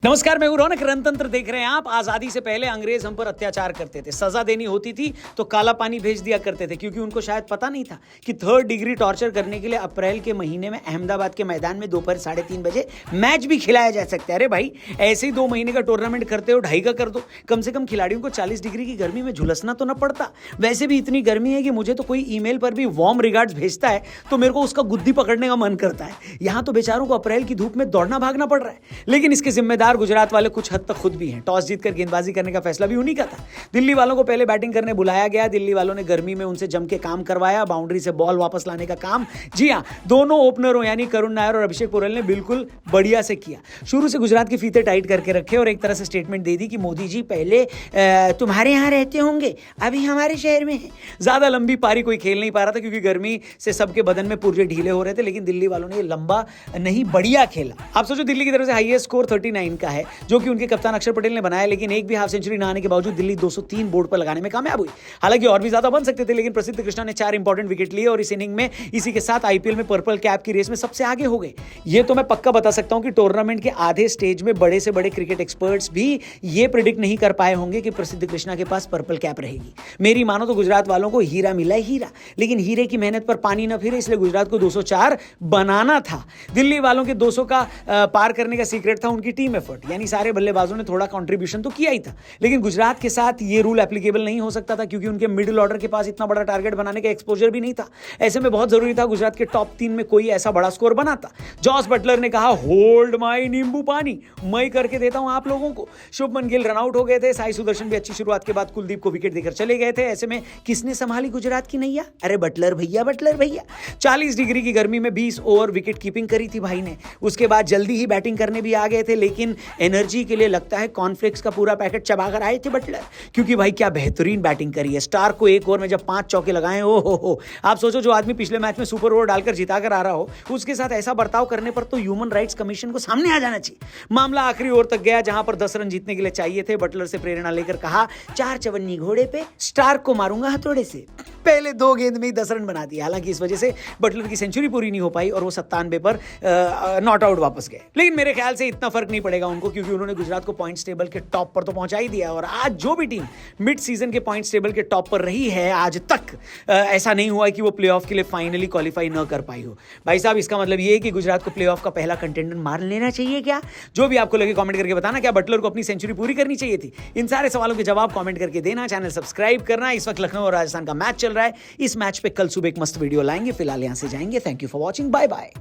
नमस्कार, मैं हूं रौनक। रणतंत्र देख रहे हैं आप। आजादी से पहले अंग्रेज हम पर अत्याचार करते थे, सजा देनी होती थी तो काला पानी भेज दिया करते थे, क्योंकि उनको शायद पता नहीं था कि 3rd डिग्री टॉर्चर करने के लिए अप्रैल के महीने में अहमदाबाद के मैदान में दोपहर 3:30 बजे मैच भी खिलाया जा सकता है। अरे भाई, ऐसे ही 2 महीने का टूर्नामेंट करते हो, 2.5 का कर दो। कम से कम खिलाड़ियों को 40 डिग्री की गर्मी में झुलसना तो न पड़ता। वैसे भी इतनी गर्मी है कि मुझे तो कोई ईमेल पर भी वार्म रिगार्ड्स भेजता है तो मेरे को उसका गुद्दी पकड़ने का मन करता है। यहाँ तो बेचारों को अप्रैल की धूप में दौड़ना भागना पड़ रहा है। लेकिन इसके जिम्मेदार गुजरात वाले कुछ हद तक खुद भी हैं। टॉस जीतकर गेंदबाजी करने का फैसला भी उन्हीं का था। दिल्ली वालों को पहले बैटिंग करने बुलाया गया। दिल्ली वालों ने गर्मी में उनसे जम के काम करवाया, बाउंड्री से बॉल वापस लाने का काम। जी हां, दोनों ओपनरों यानी करुण नायर और अभिषेक पुरल ने बिल्कुल बढ़िया से किया। शुरू से गुजरात के फीते टाइट करके रखे और एक तरह से स्टेटमेंट दे दी कि मोदी जी पहले तुम्हारे यहां रहते होंगे, अभी हमारे शहर में है। ज्यादा लंबी पारी कोई खेल नहीं पा रहा था क्योंकि गर्मी से सबके बदन में पुर्जे ढीले हो रहे थे। लेकिन दिल्ली वालों ने ये लंबा नहीं बढ़िया खेला। आप सोचो, दिल्ली की तरफ से हाईएस्ट स्कोर 39 का है जो कि उनके कप्तान अक्षर पटेल ने बनाया। लेकिन एक भी हाफ सेंचुरी ना आने के बावजूद दिल्ली 203 बोर्ड पर लगाने में कामयाब हुई। हालांकि और भी ज्यादा बन सकते थे, लेकिन प्रसिद्ध कृष्णा ने 4 इंपॉर्टेंट विकेट लिए और इस इनिंग में इसी के साथ आईपीएल में पर्पल कैप की रेस में सबसे आगे हो गए। ये तो मैं पक्का बता सकता हूं कि टूर्नामेंट के आधे स्टेज में बड़े से बड़े क्रिकेट एक्सपर्ट्स भी ये प्रिडिक्ट नहीं कर पाए होंगे कि प्रसिद्ध कृष्णा के पास पर्पल कैप रहेगी। मेरी मानो तो गुजरात वालों को हीरा मिला है, हीरा। लेकिन हीरे की मेहनत पर पानी न फिरे, इसलिए गुजरात को 204 बनाना था। दिल्ली वालों के 200 का पार करने का सीक्रेट था उनकी टीम एफर्ट, यानी सारे बल्लेबाजों ने थोड़ा कंट्रीब्यूशन तो किया ही था। लेकिन गुजरात के साथ ये रूल एप्लीकेबल नहीं हो सकता था क्योंकि उनके मिडिल ऑर्डर के पास इतना बड़ा टारगेट बनाने का एक्सपोजर भी नहीं था। ऐसे में बहुत जरूरी था गुजरात के टॉप 3 में कोई ऐसा बड़ा स्कोर बनाता। जॉस बटलर ने कहा, होल्ड माई नींबू पानी, मैं करके देता हूं आप लोगों को। शुभमन गिल रनआउट हो गए थे। साई सुदर्शन भी अच्छी शुरुआत के बाद कुलदीप को विकेट देकर चले गए थे। ऐसे में किसने संभाली गुजरात की नैया? अरे बटलर भैया, बटलर भैया। 40 डिग्री की गर्मी में 20 ओवर विकेट कीपिंग करी थी भाई ने। उसके बाद जल्दी ही बैटिंग करने भी आ गए थे। लेकिन एनर्जी के लिए लगता है कॉर्नफ्लेक्स का पूरा पैकेट चबाकर आए थे बटलर, क्योंकि भाई क्या बेहतरीन बैटिंग करी है। स्टार को एक ओवर में जब 5 चौके लगाए, ओ हो। आप सोचो, जो आदमी पिछले मैच में सुपर ओवर डालकर जिता कर आ रहा हो, उसके साथ ऐसा बर्ताव करने पर तो ह्यूमन राइट्स कमीशन को सामने आ जाना चाहिए। मामला आखिरी ओवर तक गया जहां पर 10 रन जीतने के लिए चाहिए थे। बटलर से प्रेरणा लेकर कहा, 4 चवन्नी घोड़े पे स्टार को मारूंगा हथौड़े से। पहले 2 गेंद में ही 10 रन बना दिया। हालांकि इस वजह से बटलर की सेंचुरी पूरी नहीं हो पाई और वो 97 पर नॉट आउट वापस गए। लेकिन मेरे ख्याल से इतना फर्क नहीं पड़ेगा उनको, क्योंकि उन्होंने गुजरात को पॉइंट्स टेबल के टॉप पर तो पहुंचा ही दिया। और आज जो भी टीम मिड सीजन के पॉइंट्स टेबल के टॉप पर रही है, आज तक ऐसा नहीं हुआ कि वो प्लेऑफ के लिए फाइनली क्वालिफाई न कर पाई हो। भाई साहब, इसका मतलब ये है कि गुजरात को प्लेऑफ का पहला कंटेंडर मान लेना चाहिए क्या? जो भी आपको लगे कमेंट करके बताना। क्या बटलर को अपनी सेंचुरी पूरी करनी चाहिए थी? इन सारे सवालों के जवाब कमेंट करके देना। चैनल सब्सक्राइब करना। इस वक्त लखनऊ और राजस्थान का मैच चल रहा है। इस मैच पे कल सुबह एक मस्त वीडियो लाएंगे। फिलहाल यहां से जाएंगे। Thank you for watching. Bye bye.